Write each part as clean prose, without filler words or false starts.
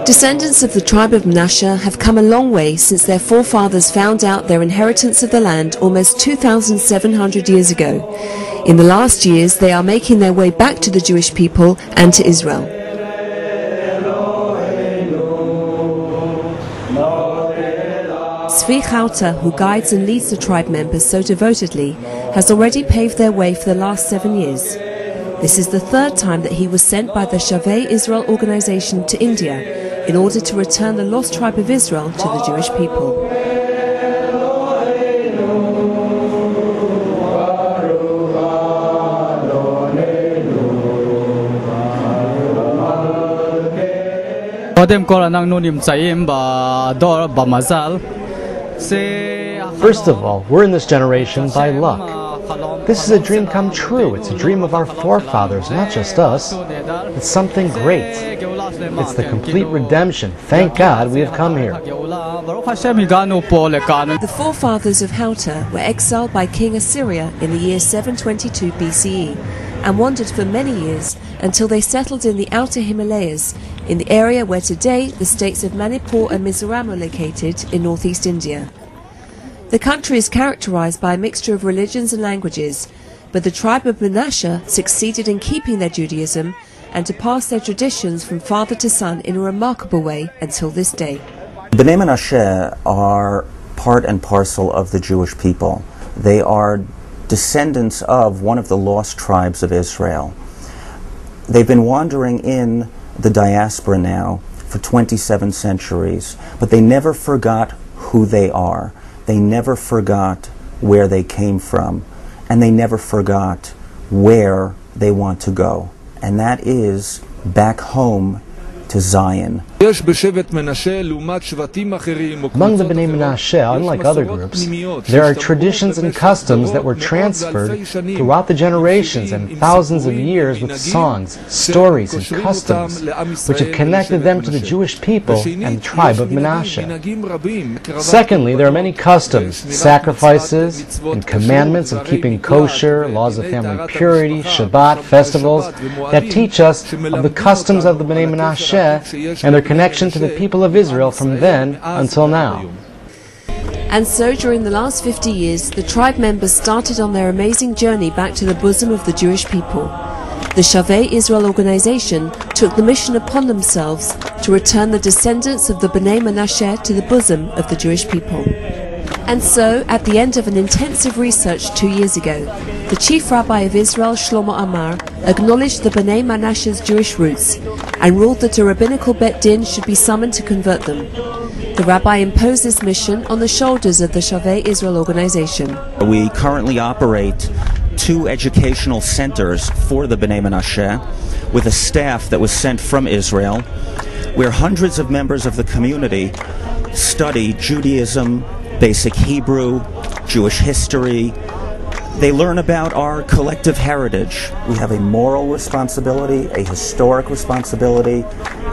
Descendants of the tribe of Menashe have come a long way since their forefathers found out their inheritance of the land almost 2,700 years ago. In the last years, they are making their way back to the Jewish people and to Israel. Zvi Chauta, who guides and leads the tribe members so devotedly, has already paved their way for the last 7 years. This is the third time that he was sent by the Shavei Israel organization to India in order to return the lost tribe of Israel to the Jewish people. First of all, we're in this generation by luck. This is a dream come true. It's a dream of our forefathers, not just us. It's something great. It's the complete redemption. Thank God we have come here. The forefathers of Hauta were exiled by King Assyria in the year 722 BCE and wandered for many years until they settled in the outer Himalayas, in the area where today the states of Manipur and Mizoram are located in northeast India. The country is characterized by a mixture of religions and languages, but the tribe of Menashe succeeded in keeping their Judaism and to pass their traditions from father to son in a remarkable way until this day. Bnei Menashe are part and parcel of the Jewish people. They are descendants of one of the lost tribes of Israel. They've been wandering in the diaspora now for 27 centuries, but they never forgot who they are. They never forgot where they came from, and they never forgot where they want to go, and that is back home to Zion. Among the Bnei Menashe, unlike other groups, there are traditions and customs that were transferred throughout the generations and thousands of years with songs, stories, and customs, which have connected them to the Jewish people and the tribe of Menashe. Secondly, there are many customs, sacrifices, and commandments of keeping kosher, laws of family purity, Shabbat, festivals, that teach us of the customs of the Bnei Menashe and their connection to the people of Israel from then until now. And so during the last 50 years, the tribe members started on their amazing journey back to the bosom of the Jewish people. The Shavei Israel organization took the mission upon themselves to return the descendants of the Bnei Menashe to the bosom of the Jewish people. And so, at the end of an intensive research 2 years ago, the chief rabbi of Israel, Shlomo Amar, acknowledged the Bnei Menashe's Jewish roots and ruled that a rabbinical bet din should be summoned to convert them. The rabbi imposed this mission on the shoulders of the Shavei Israel organization. We currently operate 2 educational centers for the Bnei Menashe with a staff that was sent from Israel, where hundreds of members of the community study Judaism, basic Hebrew, Jewish history. They learn about our collective heritage. We have a moral responsibility, a historic responsibility,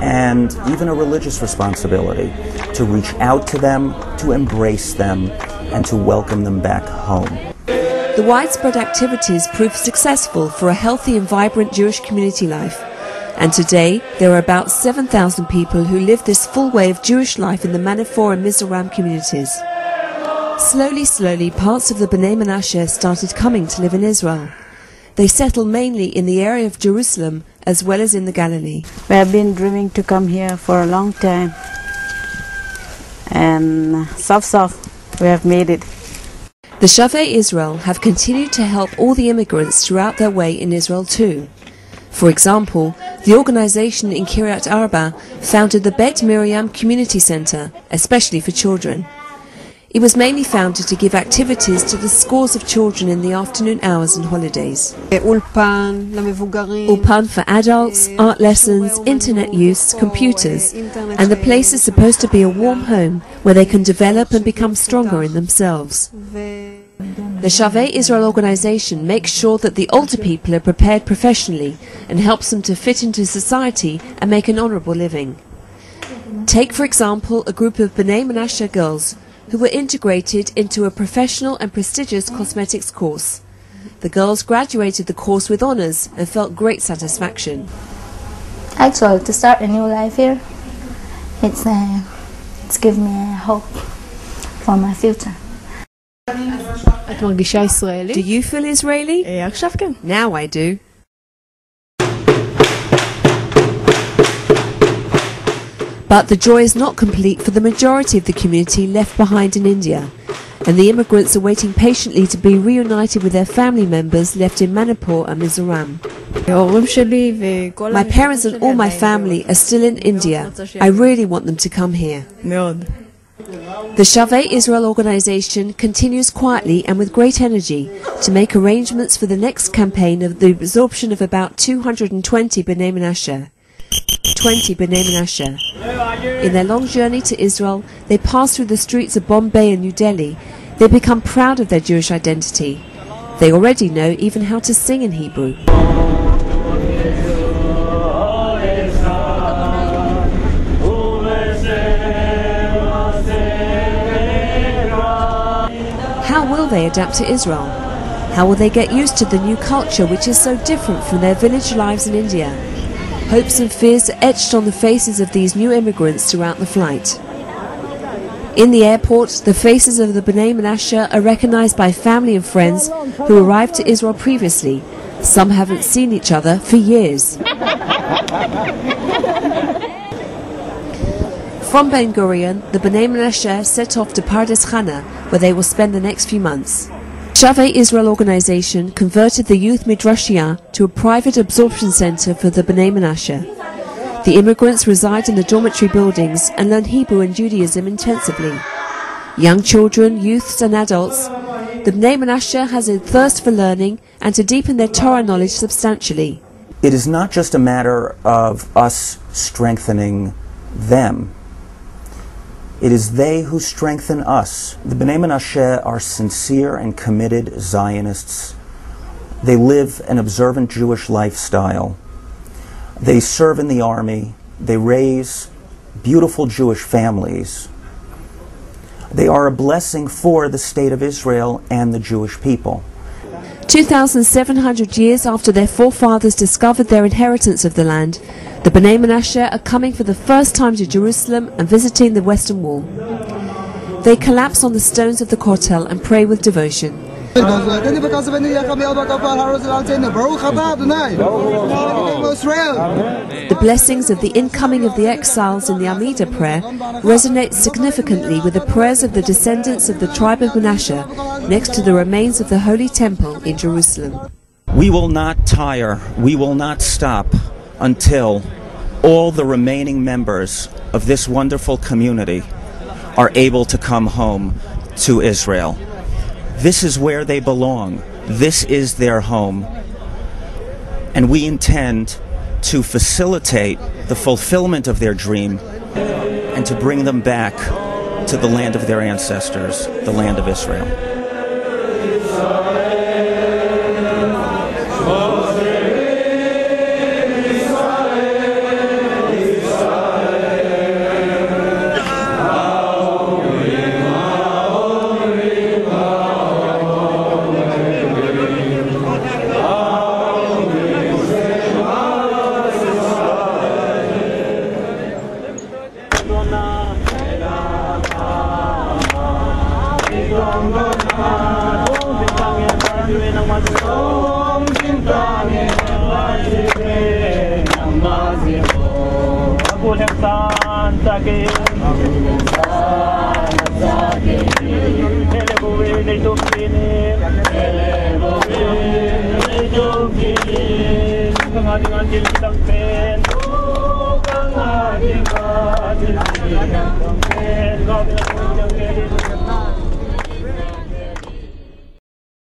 and even a religious responsibility to reach out to them, to embrace them, and to welcome them back home. The widespread activities proved successful for a healthy and vibrant Jewish community life. And today, there are about 7,000 people who live this full way of Jewish life in the Manipur and Mizoram communities. Slowly, parts of the Bnei Menashe started coming to live in Israel. They settled mainly in the area of Jerusalem as well as in the Galilee. We have been dreaming to come here for a long time, and soft, we have made it. The Shavei Israel have continued to help all the immigrants throughout their way in Israel too. For example, the organization in Kiryat Arba founded the Bet Miriam Community Center, especially for children. It was mainly founded to give activities to the scores of children in the afternoon hours and holidays. Ulpan for adults, art lessons, internet use, computers, and the place is supposed to be a warm home where they can develop and become stronger in themselves. The Shavei Israel organization makes sure that the older people are prepared professionally and helps them to fit into society and make an honorable living. Take, for example, a group of Bnei Menashe girls who were integrated into a professional and prestigious cosmetics course. The girls graduated the course with honours and felt great satisfaction. Actually, to start a new life here, it's given me hope for my future. Do you feel Israeli? Now I do. But the joy is not complete for the majority of the community left behind in India, and the immigrants are waiting patiently to be reunited with their family members left in Manipur and Mizoram. My parents and all my family are still in India. I really want them to come here. The Shavei Israel organization continues quietly and with great energy to make arrangements for the next campaign of the absorption of about 220 B'nai Menashe. 20 B'nai Menashe. In their long journey to Israel, they pass through the streets of Bombay and New Delhi. They become proud of their Jewish identity. They already know even how to sing in Hebrew. How will they adapt to Israel? How will they get used to the new culture which is so different from their village lives in India? Hopes and fears are etched on the faces of these new immigrants throughout the flight. In the airport, the faces of the B'nai Menashe are recognized by family and friends who arrived to Israel previously. Some haven't seen each other for years. From Ben Gurion, the B'nai Menashe set off to Pardes Chana, where they will spend the next few months. Shavei Israel organization converted the youth Midrashia to a private absorption center for the B'nai Menashe. The immigrants reside in the dormitory buildings and learn Hebrew and Judaism intensively. Young children, youths and adults, the B'nai Menashe has a thirst for learning and to deepen their Torah knowledge substantially. It is not just a matter of us strengthening them. It is they who strengthen us. The B'nai Menashe are sincere and committed Zionists. They live an observant Jewish lifestyle. They serve in the army. They raise beautiful Jewish families. They are a blessing for the state of Israel and the Jewish people. 2,700 years after their forefathers discovered their inheritance of the land, the B'nai Menashe are coming for the first time to Jerusalem and visiting the Western Wall. They collapse on the stones of the Kotel and pray with devotion. The blessings of the incoming of the exiles in the Amida prayer resonate significantly with the prayers of the descendants of the tribe of Menashe next to the remains of the Holy Temple in Jerusalem. We will not tire, we will not stop until all the remaining members of this wonderful community are able to come home to Israel. This is where they belong. This is their home. And we intend to facilitate the fulfillment of their dream and to bring them back to the land of their ancestors, the land of Israel. Dengan